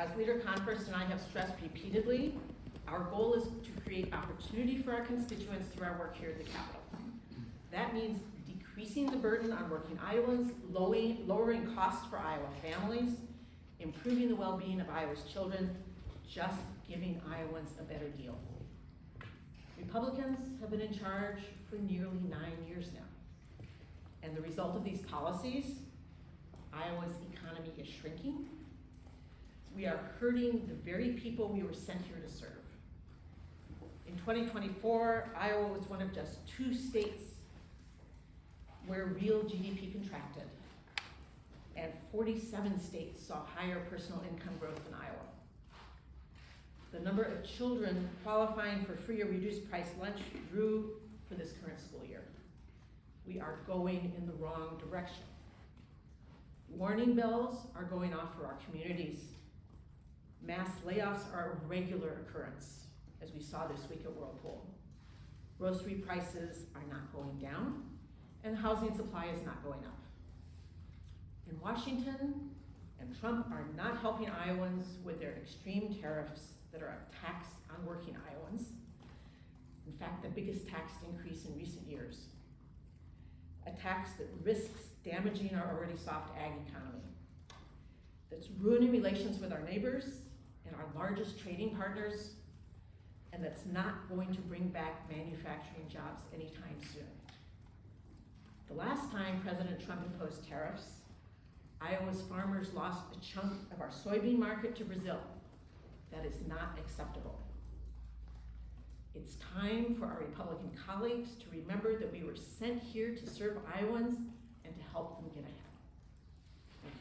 As Leader Konfrst and I have stressed repeatedly, our goal is to create opportunity for our constituents through our work here at the Capitol. That means decreasing the burden on working Iowans, lowering costs for Iowa families, improving the well-being of Iowa's children, just giving Iowans a better deal. Republicans have been in charge for nearly 9 years now. And the result of these policies, Iowa's economy is shrinking. We are hurting the very people we were sent here to serve. In 2024, Iowa was one of just 2 states where real GDP contracted, and 47 states saw higher personal income growth than Iowa. The number of children qualifying for free or reduced price lunch grew for this current school year. We are going in the wrong direction. Warning bells are going off for our communities. Mass layoffs are a regular occurrence, as we saw this week at Whirlpool. Grocery prices are not going down, and housing supply is not going up. In Washington and Trump are not helping Iowans with their extreme tariffs that are a tax on working Iowans. In fact, the biggest tax increase in recent years. A tax that risks damaging our already soft ag economy, that's ruining relations with our neighbors and our largest trading partners, and that's not going to bring back manufacturing jobs anytime soon. The last time President Trump imposed tariffs, Iowa's farmers lost a chunk of our soybean market to Brazil. That is not acceptable. It's time for our Republican colleagues to remember that we were sent here to serve Iowans and to help them get ahead. Thank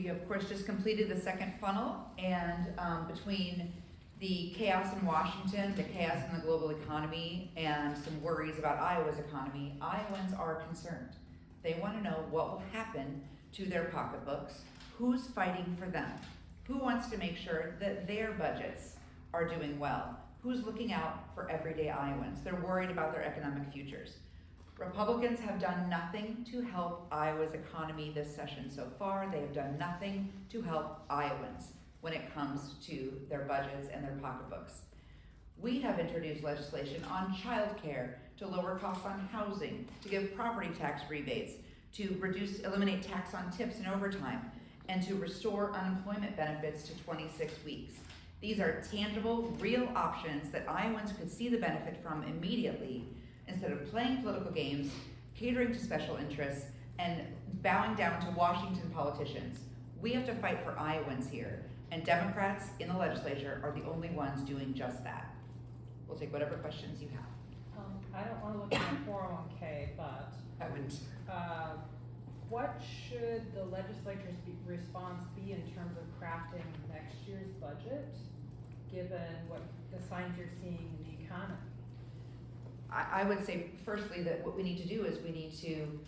you. We, of course, just completed the second funnel, and between the chaos in Washington, the chaos in the global economy, and some worries about Iowa's economy, Iowans are concerned. They want to know what will happen to their pocketbooks, who's fighting for them, who wants to make sure that their budgets are doing well, who's looking out for everyday Iowans. They're worried about their economic futures. Republicans have done nothing to help Iowa's economy this session so far. They have done nothing to help Iowans when it comes to their budgets and their pocketbooks. We have introduced legislation on childcare to lower costs on housing, to give property tax rebates, to eliminate tax on tips and overtime, and to restore unemployment benefits to 26 weeks. These are tangible, real options that Iowans could see the benefit from immediately instead of playing political games, catering to special interests, and bowing down to Washington politicians. We have to fight for Iowans here, and Democrats in the legislature are the only ones doing just that. We'll take whatever questions you have. I don't want to look at my 401k, but I wouldn't. What should the legislature's response be in terms of crafting next year's budget, given what the signs you're seeing in the economy? I would say, firstly, that what we need to do is we need to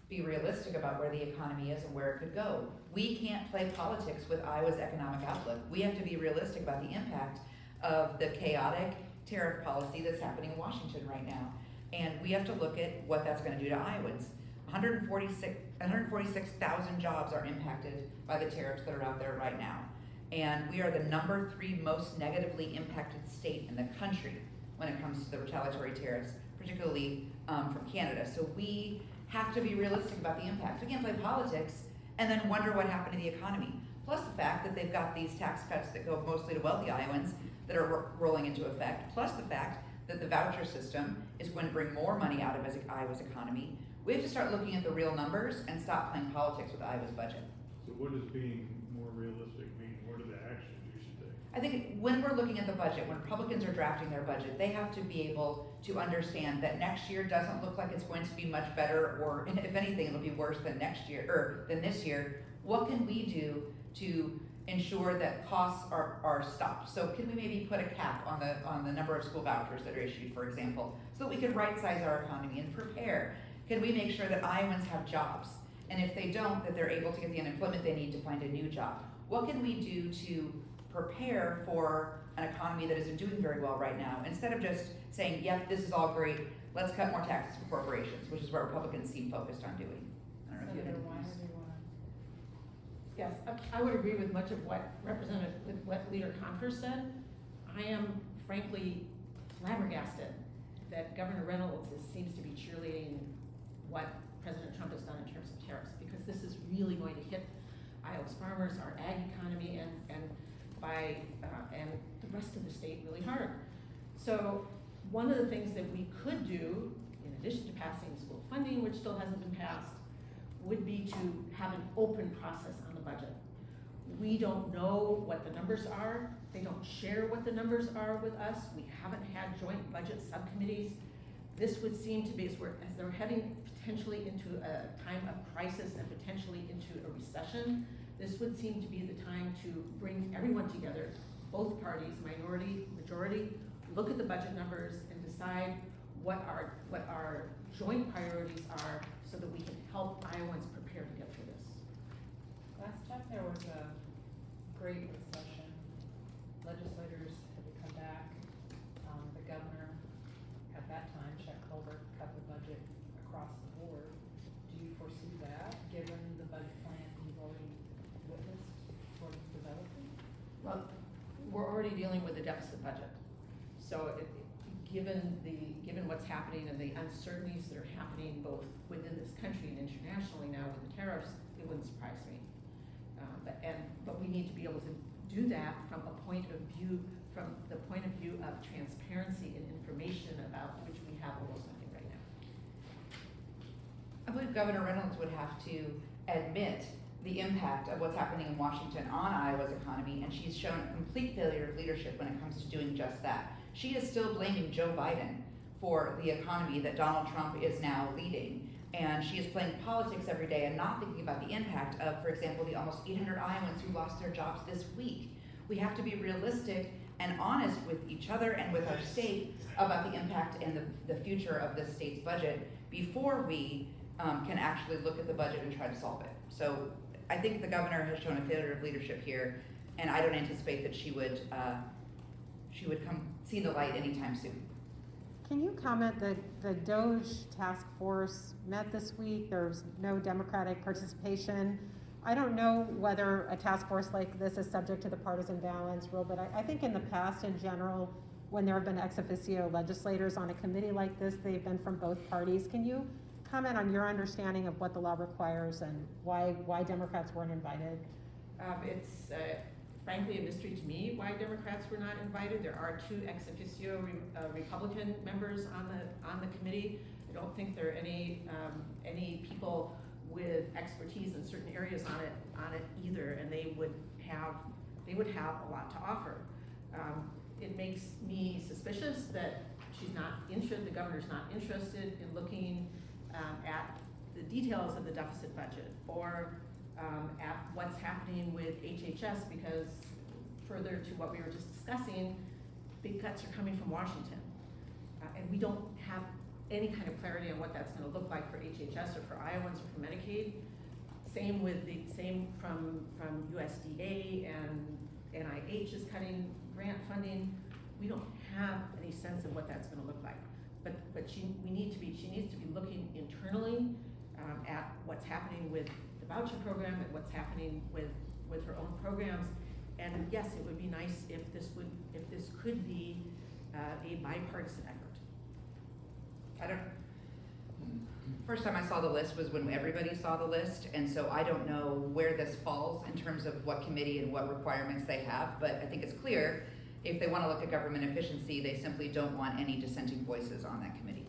be realistic about where the economy is and where it could go. We can't play politics with Iowa's economic outlook. We have to be realistic about the impact of the chaotic tariff policy that's happening in Washington right now. And we have to look at what that's going to do to Iowans. 146,000 jobs are impacted by the tariffs that are out there right now. And we are the number 3 most negatively impacted state in the country when it comes to the retaliatory tariffs, particularly from Canada. So we have to be realistic about the impact. We can't play politics and then wonder what happened to the economy. Plus the fact that they've got these tax cuts that go mostly to wealthy Iowans that are rolling into effect, plus the fact that the voucher system is going to bring more money out of Iowa's economy. We have to start looking at the real numbers and stop playing politics with Iowa's budget. So what does being more realistic mean? What are the actions you should take? I think when we're looking at the budget, when Republicans are drafting their budget, they have to be able to understand that next year doesn't look like it's going to be much better, or if anything, it'll be worse than next year or than this year. What can we do to ensure that costs are stopped? So can we maybe put a cap on the number of school vouchers that are issued, for example, so that we can right size our economy and prepare? Can we make sure that Iowans have jobs? And if they don't, that they're able to get the unemployment they need to find a new job? What can we do to prepare for an economy that isn't doing very well right now, instead of just saying, yep, this is all great, let's cut more taxes for corporations, which is what Republicans seem focused on doing. I don't know if you Senator have Weiner, any do you want Yes, I would agree with much of what Leader Konfrst said. I am frankly flabbergasted that Governor Reynolds seems to be cheerleading what President Trump has done in terms of tariffs, because this is really going to hit Iowa's farmers, our ag economy, and the rest of the state really hard. So one of the things that we could do, in addition to passing school funding, which still hasn't been passed, would be to have an open process on the budget. We don't know what the numbers are. They don't share what the numbers are with us. We haven't had joint budget subcommittees. This would seem to be, as they're heading potentially into a time of crisis and potentially into a recession, this would seem to be the time to bring everyone together, both parties, minority, majority, look at the budget numbers and decide what our joint priorities are so that we can help Iowans prepare to get through this. Last time there was a great recession, legislators had to come back. The governor at that time, Chuck Colbert, cut the budget across the board. Do you foresee that, given the budget plan you've already witnessed sort of developing? Well, we're already dealing with a deficit budget. So given what's happening and the uncertainties that are happening both within this country and internationally now with the tariffs, it wouldn't surprise me. But we need to be able to do that from the point of view of transparency and information about which we have almost nothing right now. I believe Governor Reynolds would have to admit the impact of what's happening in Washington on Iowa's economy, and she's shown a complete failure of leadership when it comes to doing just that. She is still blaming Joe Biden for the economy that Donald Trump is now leading, and she is playing politics every day and not thinking about the impact of, for example, the almost 800 Iowans who lost their jobs this week. We have to be realistic and honest with each other and with our state about the impact and the future of this state's budget before we can actually look at the budget and try to solve it. So I think the governor has shown a failure of leadership here, and I don't anticipate that she would come see the light anytime soon. Can you comment that the DOJ task force met this week? There was no Democratic participation. I don't know whether a task force like this is subject to the partisan balance rule, but I think in the past, in general, when there have been ex officio legislators on a committee like this, they've been from both parties. Can you comment on your understanding of what the law requires and why Democrats weren't invited? It's frankly a mystery to me why Democrats were not invited. There are two ex officio Republican members on the committee. I don't think there are any people with expertise in certain areas on it either, and they would have a lot to offer. It makes me suspicious that the governor's not interested in looking at the details of the deficit budget or at what's happening with HHS, because further to what we were just discussing, big cuts are coming from Washington. And we don't have any kind of clarity on what that's going to look like for HHS or for Iowans or for Medicaid. Same from USDA, and NIH is cutting grant funding. We don't have any sense of what that's going to look like. But she needs to be looking internally at what's happening with the voucher program and what's happening with her own programs. And yes, it would be nice if this could be a bipartisan effort. First time I saw the list was when everybody saw the list, and so I don't know where this falls in terms of what committee and what requirements they have, but I think it's clear if they want to look at government efficiency, they simply don't want any dissenting voices on that committee.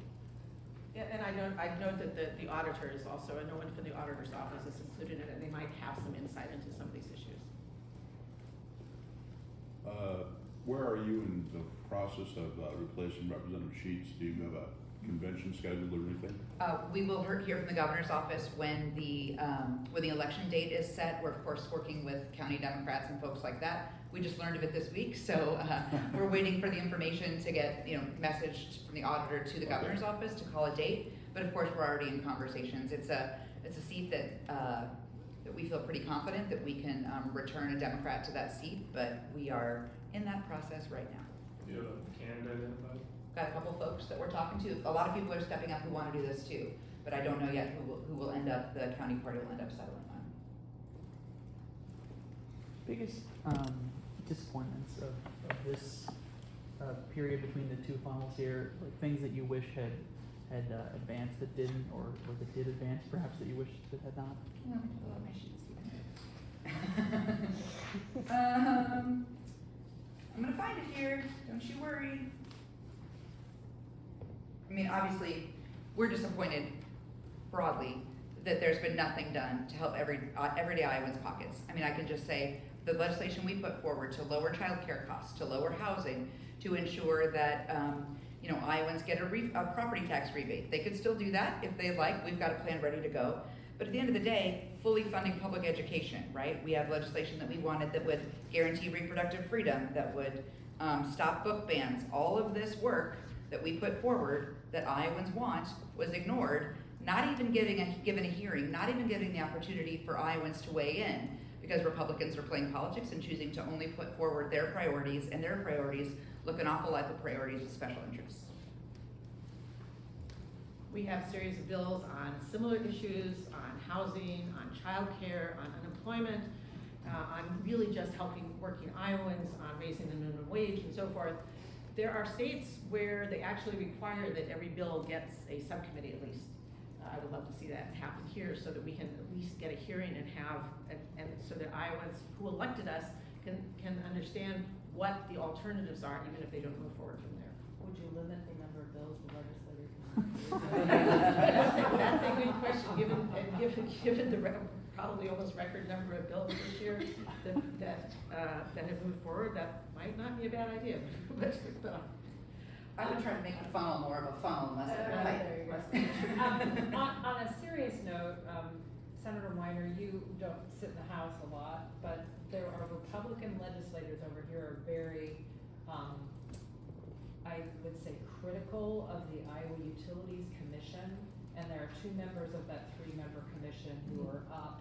Yeah, and I note that the auditor is also, and no one from the auditor's office is included in it, and they might have some insight into some of these issues. Where are you in the process of replacing Representative Sheets? Do you have a convention scheduled or anything? We will hear from the governor's office when the election date is set. We're of course working with county Democrats and folks like that. We just learned of it this week, so we're waiting for the information to get messaged from the auditor to the governor's office to call a date. But of course, we're already in conversations. It's a seat that we feel pretty confident that we can return a Democrat to that seat, but we are in that process right now. Do you have a candidate identified? Got a couple folks that we're talking to. A lot of people are stepping up who want to do this too, but I don't know yet who will end up, the county party will end up settling on. biggest disappointments of this period between the two funnels here, like things that you wish had advanced that didn't, or that did advance, perhaps that you wish that had not? Can you let me pull out my sheets again? I'm gonna find it here, don't you worry. I mean, obviously, we're disappointed broadly that there's been nothing done to help everyday Iowans' pockets. I mean, I can just say, the legislation we put forward to lower childcare costs, to lower housing, to ensure that, Iowans get a property tax rebate. They could still do that if they like, we've got a plan ready to go. But at the end of the day, fully funding public education, right? We have legislation that we wanted that would guarantee reproductive freedom, that would stop book bans. All of this work that we put forward that Iowans want was ignored, not even given a hearing, not even giving the opportunity for Iowans to weigh in, because Republicans are playing politics and choosing to only put forward their priorities, and their priorities look an awful like the priorities of special interests. We have a series of bills on similar issues, on housing, on childcare, on unemployment, on really just helping working Iowans, on raising the minimum wage and so forth. There are states where they actually require that every bill gets a subcommittee at least. I would love to see that happen here so that we can at least get a hearing and and so that Iowans who elected us can understand what the alternatives are, even if they don't move forward from there. Would you limit the number of bills the legislature can? That's a good question, given the probably almost record number of bills this year that have moved forward, that might not be a bad idea, but I would try to make the funnel more of a funnel, less of a pipe. There you go. On a serious note, Senator Weiner, you don't sit in the House a lot, but there are Republican legislators over here are very, I would say, critical of the Iowa Utilities Commission, and there are 2 members of that 3-member commission who are up.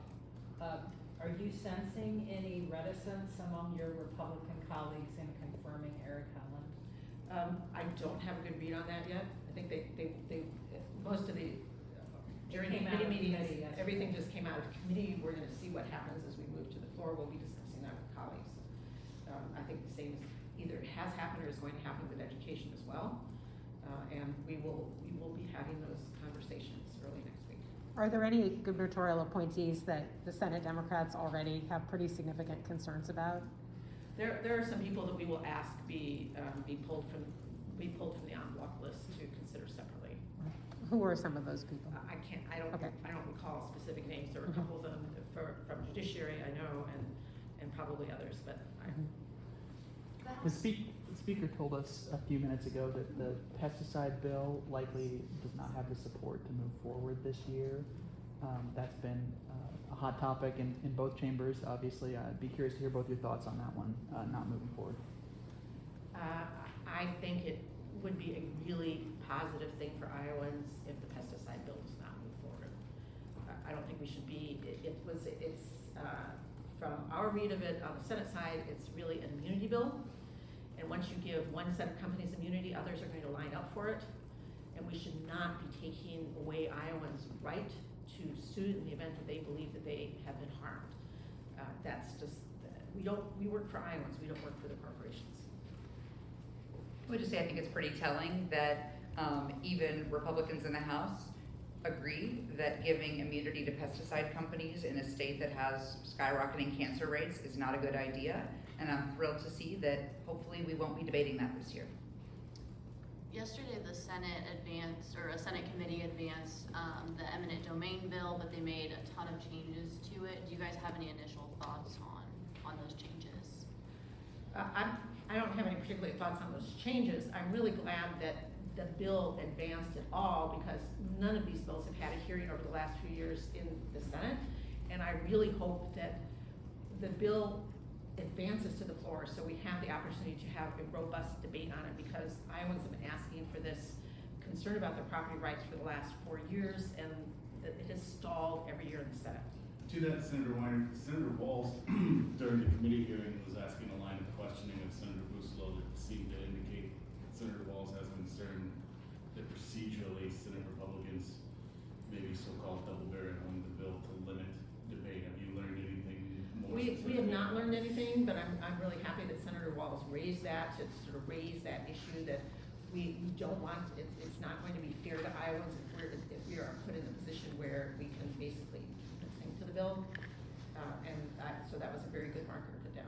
Are you sensing any reticence among your Republican colleagues in confirming Eric Holland? I don't have a good read on that yet. I think they most of the, during the Came out committee of meetings, committee, yes. everything just came out of committee. We're gonna see what happens as we move to the floor. We'll be discussing that with colleagues. I think the same either has happened or is going to happen with education as well. And we will be having those conversations early next week. Are there any gubernatorial appointees that the Senate Democrats already have pretty significant concerns about? There are some people that we will ask be pulled from the en bloc list to consider separately. Who are some of those people? I don't recall specific names. There were a couple of them from judiciary, I know, and probably others, but The speaker told us a few minutes ago that the pesticide bill likely does not have the support to move forward this year. That's been a hot topic in both chambers, obviously. I'd be curious to hear both your thoughts on that one, not moving forward. I think it would be a really positive thing for Iowans if the pesticide bill does not move forward. I don't think we should be, from our read of it on the Senate side, it's really an immunity bill. And once you give one set of companies immunity, others are going to line up for it. And we should not be taking away Iowans' right to sue in the event that they believe that they have been harmed. That's just, we work for Iowans, we don't work for the corporations. I would just say I think it's pretty telling that even Republicans in the House agree that giving immunity to pesticide companies in a state that has skyrocketing cancer rates is not a good idea. And I'm thrilled to see that hopefully we won't be debating that this year. Yesterday, the Senate advanced, or a Senate committee advanced the eminent domain bill, but they made a ton of changes to it. Do you guys have any initial thoughts on those changes? I don't have any particular thoughts on those changes. I'm really glad that the bill advanced at all, because none of these bills have had a hearing over the last few years in the Senate. And I really hope that the bill advances to the floor so we have the opportunity to have a robust debate on it, because Iowans have been asking for this, concern about their property rights for the last 4 years, and it has stalled every year in the Senate. To that, Senator Weiner, Senator Walz during the committee hearing was asking a line of questioning of Senator Buslow that seemed to indicate that Senator Walz has concern that procedurally Senate Republicans may be so-called double barreling the bill to limit debate. Have you learned anything more? We we have not learned anything, but I'm really happy that Senator Walz raised that, to sort of raise that issue that we don't want, it's not going to be fair to Iowans if we are put in a position where we can basically sing to the bill. So that was a very good marker to put down.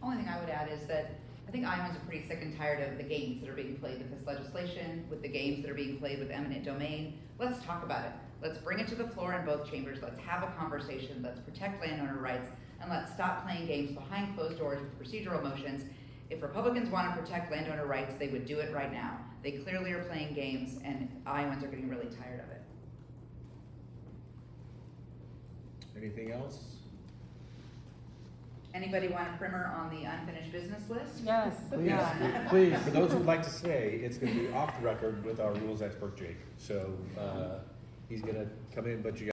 Only thing I would add is that I think Iowans are pretty sick and tired of the games that are being played with this legislation, with the games that are being played with eminent domain. Let's talk about it. Let's bring it to the floor in both chambers. Let's have a conversation. Let's protect landowner rights, and let's stop playing games behind closed doors with procedural motions. If Republicans want to protect landowner rights, they would do it right now. They clearly are playing games, and Iowans are getting really tired of it. Anything else? Anybody want a primer on the unfinished business list? Yes, Please, yeah. please, for those who'd like to say, it's gonna be off the record with our rules expert, Jake. So, he's gonna come in, but you